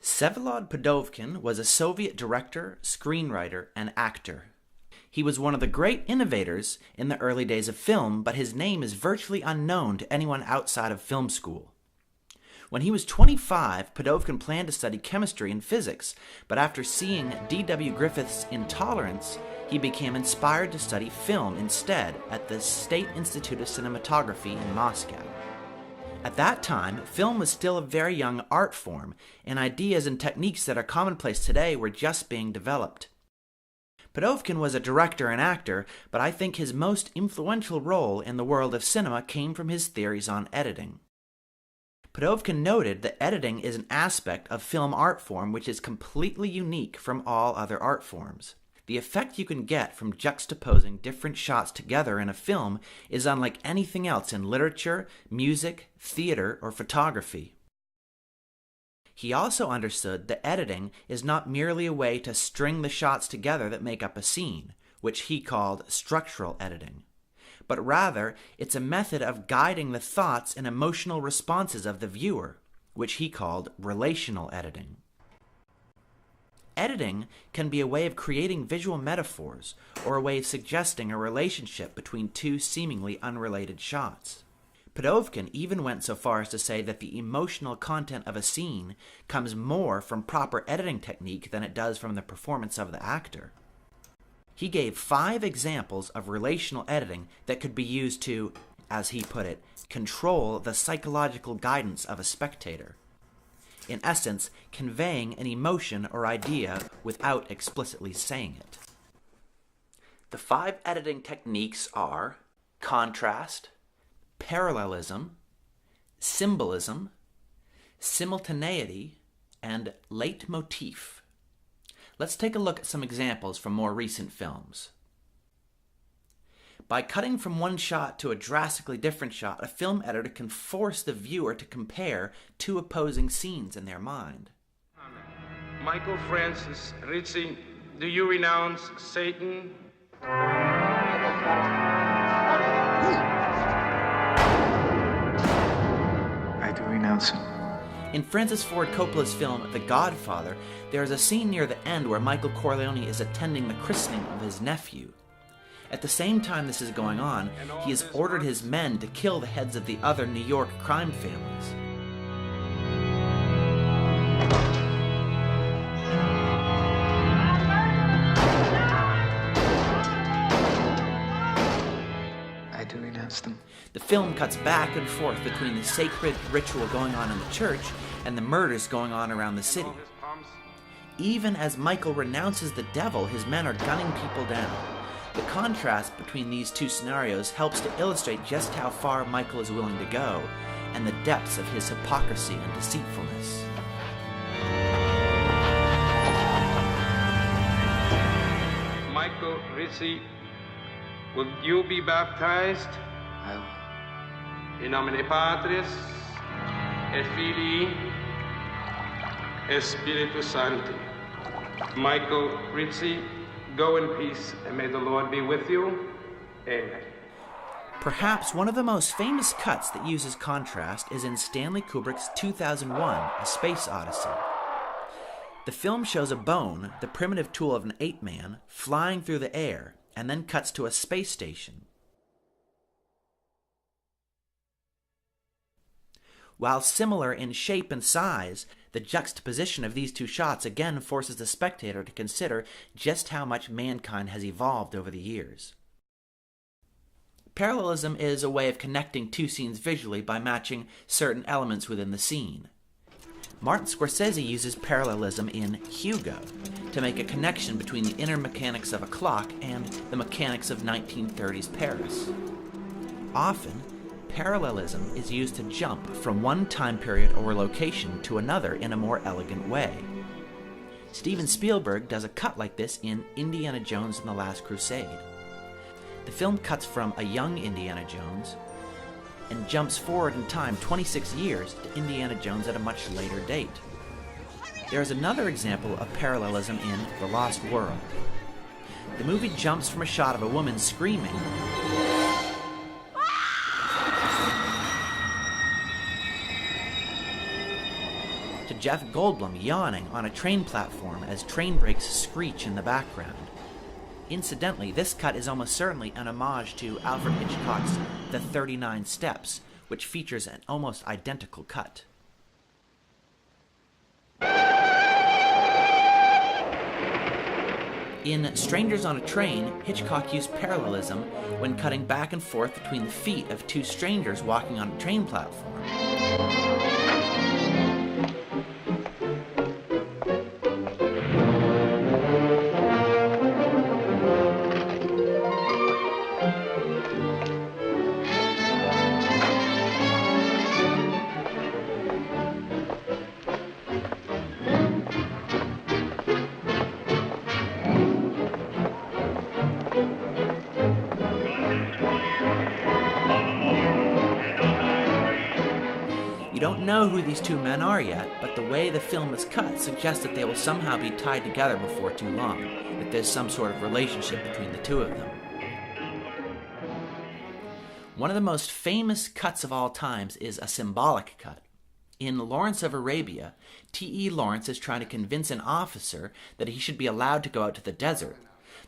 Vsevolod Pudovkin was a Soviet director, screenwriter, and actor. He was one of the great innovators in the early days of film, but his name is virtually unknown to anyone outside of film school. When he was 25, Pudovkin planned to study chemistry and physics, but after seeing D.W. Griffith's Intolerance, he became inspired to study film instead at the State Institute of Cinematography in Moscow. At that time, film was still a very young art form, and ideas and techniques that are commonplace today were just being developed. Pudovkin was a director and actor, but I think his most influential role in the world of cinema came from his theories on editing. Pudovkin noted that editing is an aspect of film art form which is completely unique from all other art forms. The effect you can get from juxtaposing different shots together in a film is unlike anything else in literature, music, theater, or photography. He also understood that editing is not merely a way to string the shots together that make up a scene, which he called structural editing, but rather it's a method of guiding the thoughts and emotional responses of the viewer, which he called relational editing. Editing can be a way of creating visual metaphors or a way of suggesting a relationship between two seemingly unrelated shots. Pudovkin even went so far as to say that the emotional content of a scene comes more from proper editing technique than it does from the performance of the actor. He gave 5 examples of relational editing that could be used to, as he put it, control the psychological guidance of a spectator. In essence, conveying an emotion or idea without explicitly saying it. The 5 editing techniques are contrast, parallelism, symbolism, simultaneity, and leitmotif. Let's take a look at some examples from more recent films. By cutting from one shot to a drastically different shot, a film editor can force the viewer to compare 2 opposing scenes in their mind. Michael Francis Ritchie, do you renounce Satan? I do renounce him. In Francis Ford Coppola's film The Godfather, there is a scene near the end where Michael Corleone is attending the christening of his nephew. At the same time this is going on, he has ordered his men to kill the heads of the other New York crime families. I do renounce them. The film cuts back and forth between the sacred ritual going on in the church and the murders going on around the city. Even as Michael renounces the devil, his men are gunning people down. The contrast between these 2 scenarios helps to illustrate just how far Michael is willing to go and the depths of his hypocrisy and deceitfulness. Michael Ritchie, will you be baptized? I will. In nomine Patris, et Filii, et Spiritus Sancti. Michael Ritchie, go in peace, and may the Lord be with you. Amen. Perhaps one of the most famous cuts that uses contrast is in Stanley Kubrick's 2001, A Space Odyssey. The film shows a bone, the primitive tool of an ape man, flying through the air, and then cuts to a space station. While similar in shape and size, the juxtaposition of these 2 shots again forces the spectator to consider just how much mankind has evolved over the years. Parallelism is a way of connecting 2 scenes visually by matching certain elements within the scene. Martin Scorsese uses parallelism in Hugo to make a connection between the inner mechanics of a clock and the mechanics of 1930s Paris. Often, parallelism is used to jump from one time period or location to another in a more elegant way. Steven Spielberg does a cut like this in Indiana Jones and the Last Crusade. The film cuts from a young Indiana Jones and jumps forward in time 26 years to Indiana Jones at a much later date. There is another example of parallelism in The Lost World. The movie jumps from a shot of a woman screaming to to Jeff Goldblum yawning on a train platform as train brakes screech in the background. Incidentally, this cut is almost certainly an homage to Alfred Hitchcock's The 39 Steps, which features an almost identical cut. In Strangers on a Train, Hitchcock used parallelism when cutting back and forth between the feet of two strangers walking on a train platform. You don't know who these two men are yet, but the way the film is cut suggests that they will somehow be tied together before too long, that there's some sort of relationship between the two of them. One of the most famous cuts of all times is a symbolic cut. In Lawrence of Arabia, T.E. Lawrence is trying to convince an officer that he should be allowed to go out to the desert.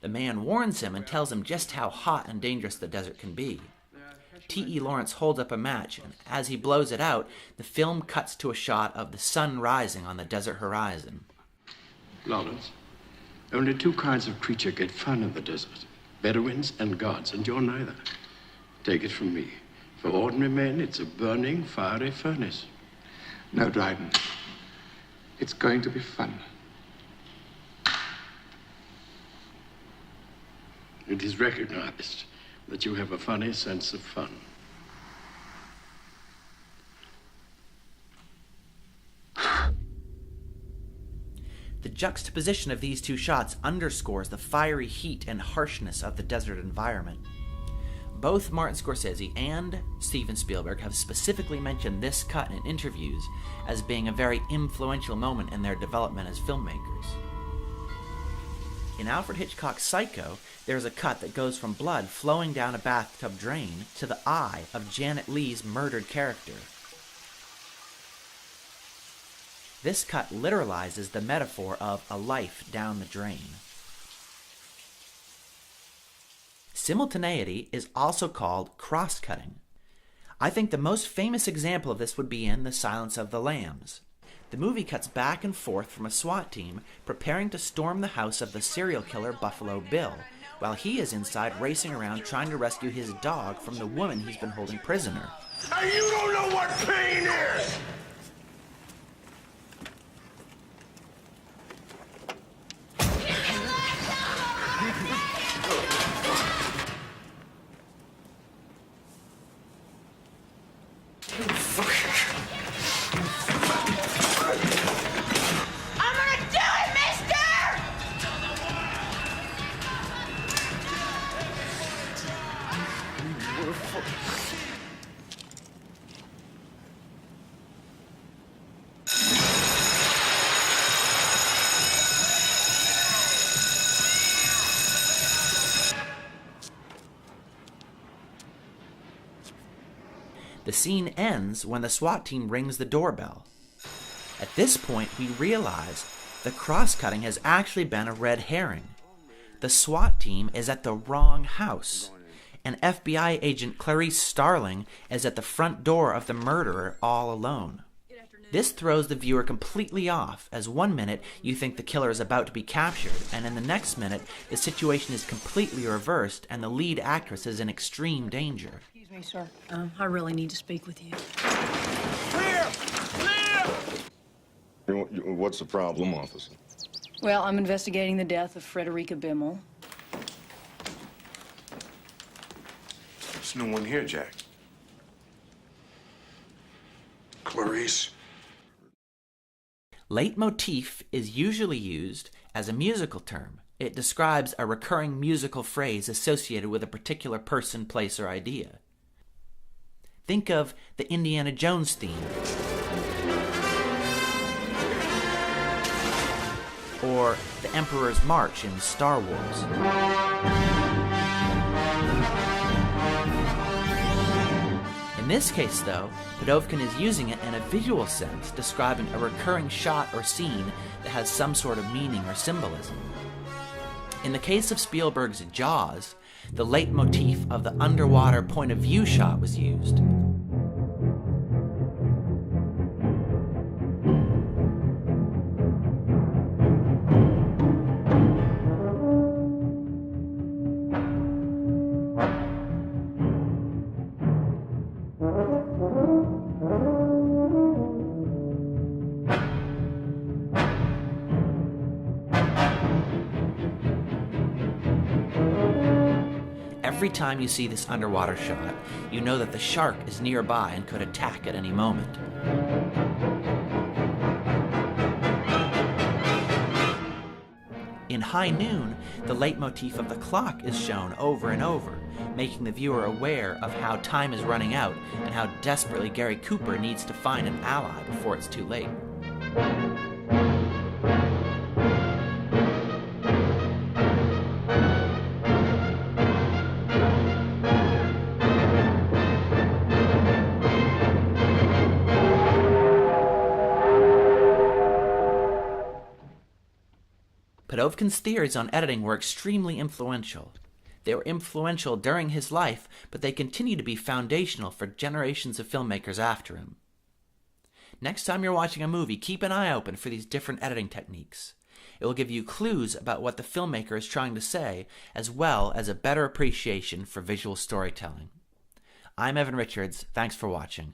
The man warns him and tells him just how hot and dangerous the desert can be. T.E. Lawrence holds up a match, and as he blows it out, the film cuts to a shot of the sun rising on the desert horizon. Lawrence, only two kinds of creature get fun in the desert, Bedouins and gods, and you're neither. Take it from me. For ordinary men, it's a burning, fiery furnace. No, Dryden. It's going to be fun. It is recognized that you have a funny sense of fun. The juxtaposition of these two shots underscores the fiery heat and harshness of the desert environment. Both Martin Scorsese and Steven Spielberg have specifically mentioned this cut in interviews as being a very influential moment in their development as filmmakers. In Alfred Hitchcock's Psycho, there's a cut that goes from blood flowing down a bathtub drain to the eye of Janet Leigh's murdered character. This cut literalizes the metaphor of a life down the drain. Simultaneity is also called cross-cutting. I think the most famous example of this would be in The Silence of the Lambs. The movie cuts back and forth from a SWAT team preparing to storm the house of the serial killer Buffalo Bill, while he is inside racing around trying to rescue his dog from the woman he's been holding prisoner. And you don't know what pain is! The scene ends when the SWAT team rings the doorbell. At this point, we realize the cross-cutting has actually been a red herring. The SWAT team is at the wrong house, and FBI agent Clarice Starling is at the front door of the murderer all alone. This throws the viewer completely off, as one minute you think the killer is about to be captured, and in the next minute the situation is completely reversed and the lead actress is in extreme danger. Excuse me, sir. I really need to speak with you. Clear! Clear! What's the problem, officer? Well, I'm investigating the death of Frederica Bimmel. There's no one here, Jack. Clarice. Leitmotif is usually used as a musical term. It describes a recurring musical phrase associated with a particular person, place, or idea. Think of the Indiana Jones theme, or the Emperor's March in Star Wars. In this case, though, Pudovkin is using it in a visual sense, describing a recurring shot or scene that has some sort of meaning or symbolism. In the case of Spielberg's Jaws, the leitmotif of the underwater point of view shot was used. Every time you see this underwater shot, you know that the shark is nearby and could attack at any moment. In High Noon, the leitmotif of the clock is shown over and over, making the viewer aware of how time is running out and how desperately Gary Cooper needs to find an ally before it's too late. Pudovkin's theories on editing were extremely influential. They were influential during his life, but they continue to be foundational for generations of filmmakers after him. Next time you're watching a movie, keep an eye open for these different editing techniques. It will give you clues about what the filmmaker is trying to say, as well as a better appreciation for visual storytelling. I'm Evan Richards. Thanks for watching.